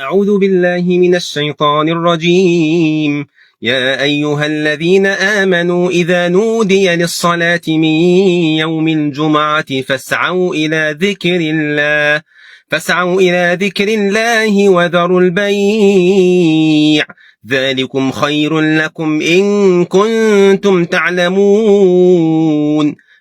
أعوذ بالله من الشيطان الرجيم. يا أيها الذين آمنوا إذا نودي للصلاة من يوم الجمعة فاسعوا إلى ذكر الله وذروا البيع ذلكم خير لكم إن كنتم تعلمون.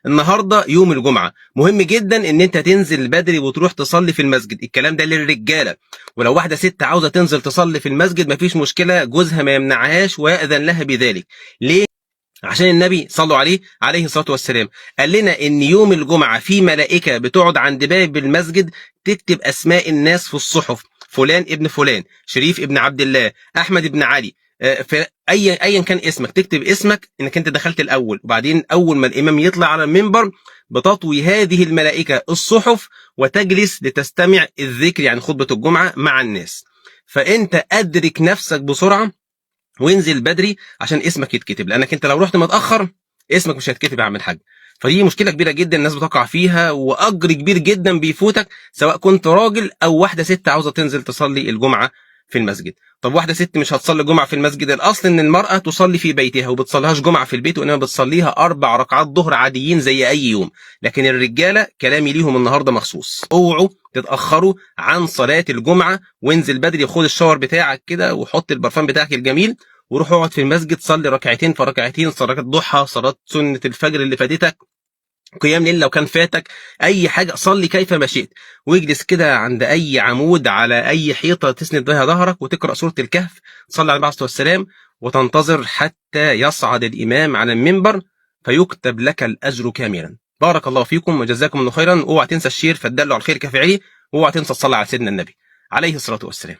النهاردة يوم الجمعة، مهم جدا ان انت تنزل بدري وتروح تصلي في المسجد. الكلام ده للرجالة، ولو واحدة ست عاوزة تنزل تصلي في المسجد مفيش مشكلة، جوزها ما يمنعهاش ويأذن لها بذلك. ليه؟ عشان النبي صلوا عليه الصلاة والسلام قال لنا ان يوم الجمعة في ملائكة بتقعد عند باب المسجد تكتب اسماء الناس في الصحف، فلان ابن فلان، شريف ابن عبد الله، احمد ابن علي، ايا كان اسمك، تكتب اسمك انك انت دخلت الاول. وبعدين اول ما الامام يطلع على المنبر بتطوي هذه الملائكة الصحف وتجلس لتستمع الذكر، يعني خطبة الجمعة مع الناس. فانت ادرك نفسك بسرعة وانزل بدري عشان اسمك يتكتب، لانك انت لو رحت متاخر اسمك مش هيتكتب يا عم الحاج. فدي مشكله كبيره جدا الناس بتقع فيها، واجر كبير جدا بيفوتك سواء كنت راجل او واحده ست عاوزه تنزل تصلي الجمعه في المسجد. طب واحده ست مش هتصلي الجمعه في المسجد، الاصل ان المراه تصلي في بيتها وبتصليهاش جمعه في البيت، وانما بتصليها 4 ركعات ظهر عاديين زي اي يوم. لكن الرجاله كلامي ليهم النهارده مخصوص، اوعوا تتاخروا عن صلاه الجمعه، وانزل بدري، خد الشاور بتاعك كده وحط البرفان بتاعك الجميل وروح اقعد في المسجد، صلي ركعتين في ركعتين، صلاه ضحى، صلاه سنه الفجر اللي فاتتك، قيام ليل لو كان فاتك، اي حاجه صلي كيف ما شئت، واجلس كده عند اي عمود على اي حيطه تسند بها ظهرك وتقرا سوره الكهف، تصلي على النبي عليه الصلاه والسلام، وتنتظر حتى يصعد الامام على المنبر فيكتب لك الاجر كاملا. بارك الله فيكم وجزاكم الله خيرا. اوعى تنسى الشير فالدل على الخير كفاعله، واوعى تنسى الصلاه على سيدنا النبي عليه الصلاه والسلام.